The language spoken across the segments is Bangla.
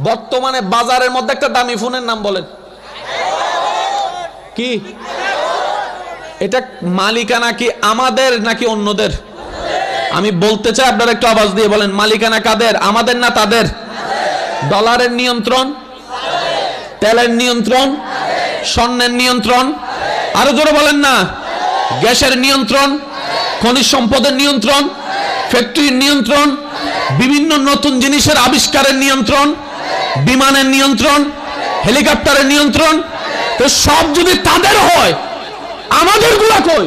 বর্তমানে বাজারের মধ্যে একটা দামি ফোনের নাম বলেন কি? এটা মালিকানা কি আমাদের নাকি অন্যদের? আমি বলতে চাই, আপনারা একটু আওয়াজ দিয়ে বলেন, মালিকানা কাদের, আমাদের না তাদের? ডলারের নিয়ন্ত্রণ, তেলের নিয়ন্ত্রণ, স্বর্ণের নিয়ন্ত্রণ, আরো জোরে বলেন না, গ্যাসের নিয়ন্ত্রণ, খনিজ সম্পদের নিয়ন্ত্রণ, ফ্যাক্টরির নিয়ন্ত্রণ, বিভিন্ন নতুন জিনিসের আবিষ্কারের নিয়ন্ত্রণ, বিমানের নিয়ন্ত্রণ, হেলিকপ্টারের নিয়ন্ত্রণ। তো সব যদি তাদের হয়, আমাদের গুলা কই?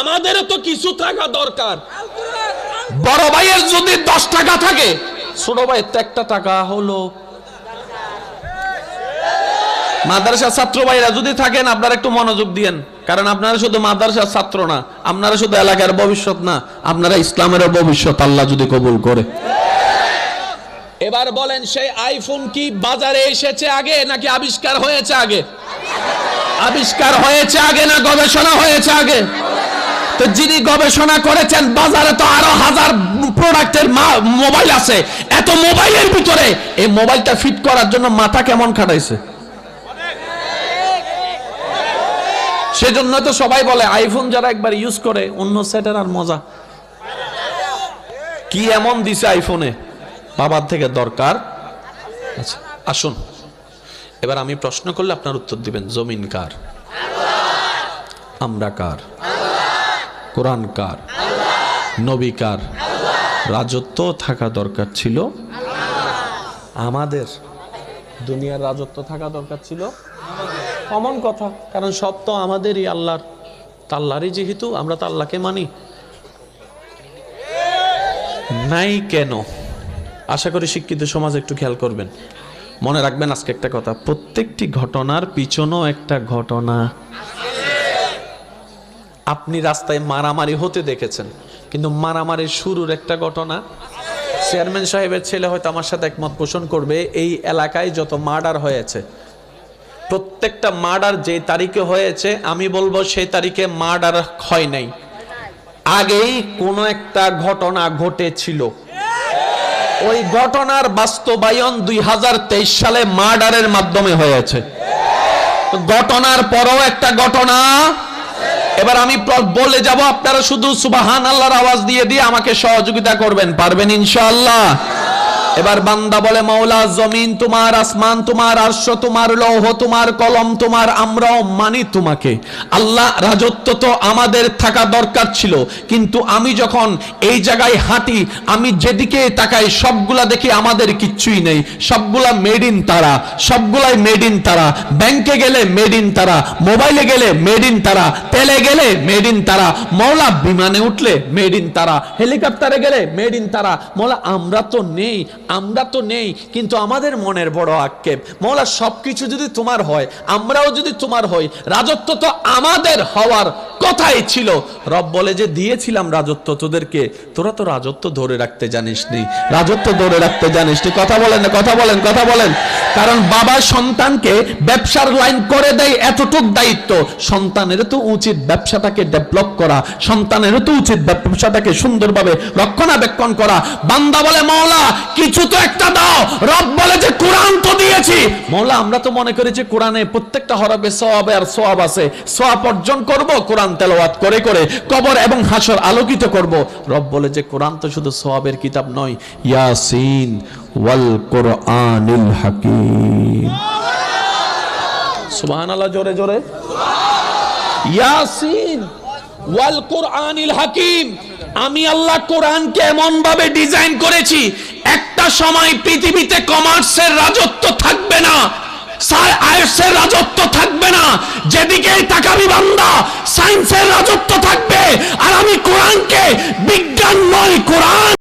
আমাদেরও তো কিছু থাকা দরকার। বড় ভাইয়ের যদি 10 টাকা থাকে, ছোট ভাইয়ের তো 1 টাকা হলো। মাদ্রাসার ছাত্র ভাইরা যদি থাকেন, আপনারা একটু মনোযোগ দিয়েন, কারণ আপনারা শুধু মাদ্রাসার ছাত্র না, আপনারা শুধু এলাকার ভবিষ্যৎ না, আপনারা ইসলামের ভবিষ্যৎ, আল্লাহ যদি কবুল করে। এবার বলেন, সেই আইফোন কি বাজারে এসেছে আগে নাকি আবিষ্কার হয়েছে আগে? আবিষ্কার হয়েছে আগে না গবেষণা হয়েছে আগে? তো যিনি গবেষণা করেছেন, বাজারে তো আরো 1000 প্রোডাক্টের মোবাইল আছে। এত মোবাইলের ভিতরে এই মোবাইলটা ফিট করার জন্য মাথা কেমন খাটাইছে? সেজন্য তো সবাই বলে আইফোন যারা একবার ইউজ করে, অন্য সেটের আর মজা কি এমন দিছে আইফোনে, বাবার থেকে দরকার। আচ্ছা আসুন, এবার আমি প্রশ্ন করলে আপনার উত্তর দিবেন। জমিন কার? আমরা কার? কোরআন কার? নবী কার? রাজত্ব থাকা দরকার ছিল আমাদের, দুনিয়ার রাজত্ব থাকা দরকার ছিল কমন কথা, কারণ সব তো আমাদেরই, আল্লাহর। আল্লাহরই যেহেতু, আমরা তো আল্লাহকে মানি। নাই কেন? আশা করি শিক্ষিত সমাজ একটু খেয়াল করবেন, মনে রাখবেন আজকে একটা কথা, প্রত্যেকটি ঘটনার পিছনেও একটা ঘটনা। আপনি রাস্তায় মারামারি হতে দেখেছেন, কিন্তু মারামারির শুরুর একটা ঘটনা। চেয়ারম্যান সাহেবের ছেলে হয়তো আমার সাথে একমত পোষণ করবে, এই এলাকায় যত মার্ডার হয়েছে, প্রত্যেকটা মার্ডার যে তারিখে হয়েছে, আমি বলবো সেই তারিখে মার্ডার হয় নাই, আগেই কোনো একটা ঘটনা ঘটেছিল। ওই ঘটনার বাস্তবায়ন 2023 সালে মার্ডারের মাধ্যমে হয়েছে। ঘটনার পরও একটা ঘটনা। এবার আমি বলে যাব, আপনারা শুধু সুবহানাল্লাহর আওয়াজ দিয়ে দিয়ে আমাকে সহযোগিতা করবেন, পারবেন ইনশাআল্লাহ? এবার বান্দা বলে, মাওলা জমিন তোমার, আসমান তোমার, আরশ তোমার, লৌহ তোমার, কলম তোমার, আমরাও মানি তোমাকে। আল্লাহ, রাজত্ব তো আমাদের থাকা দরকার ছিল, কিন্তু আমি যখন এই জায়গায় হাঁটি, আমি যেদিকে তাকাই সবগুলা দেখি আমাদের কিচ্ছুই নেই, সবগুলা মেড ইন তারা, সবগুলাই মেড ইন তারা। ব্যাংকে গেলে মেড ইন তারা, মোবাইলে গেলে মেড ইন তারা, তেলে গেলে মেড ইন তারা। মাওলা বিমানে উঠলে মেড ইন তারা, হেলিকপ্টারে গেলে মেড ইন তারা। মাওলা আমরা তো নেই, আমরা তো নেই, কিন্তু আমাদের মনের বড় আক্ষেপ। মাওলা সবকিছু যদি তোমার হয়, আমরাও যদি তোমার হই, রাজত্ব তো আমাদের হওয়ার কথাই ছিল। রব বলে যে দিয়েছিলাম রাজত্ব তোদেরকে, তোরা তো রাজত্ব ধরে রাখতে জানিসনি, রাজত্ব ধরে রাখতে জানিসনি। কথা বলেন না, কথা বলেন, কথা বলেন। কারণ বাবা সন্তানকে ব্যবসার লাইন করে দেয়, এতটুক দায়িত্ব। সন্তানেরও তো উচিত ব্যবসাটাকে ডেভেলপ করা, সন্তানেরও তো উচিত ব্যবসাটাকে সুন্দরভাবে রক্ষণাবেক্ষণ করা। বান্দা বলে, মাওলা কিছু তো একটা দাও। রব বলে যে কোরআন তো দিয়েছি। মাওলা আমরা তো মনে করি যে কোরআনে প্রত্যেকটা হরফে সওয়াব আর সওয়াব আছে, সওয়াব অর্জন করব কোরআন তেলাওয়াত করে করে, কবর এবং হাসর আলোকিত করব। রব বলে যে কোরআন তো শুধু সওয়াবের কিতাব নয়, ইয়াসিন ওয়াল কোরআনিল হাকিম। সুবহানাল্লাহ, জোরে জোরে। ইয়াসিন ওয়াল কোরআনিল হাকিম। আমি আল্লাহ কোরআনকে এমন ভাবে ডিজাইন করেছি, একটা সময় পৃথিবীতে কমার্সের রাজত্ব থাকবে না, আর্টসের রাজত্ব থাকবে না, যেদিকেই তাকাবি বান্দা সায়েন্সের রাজত্ব থাকবে। আর আমি কোরআনকে বিজ্ঞান নয়, কোরআন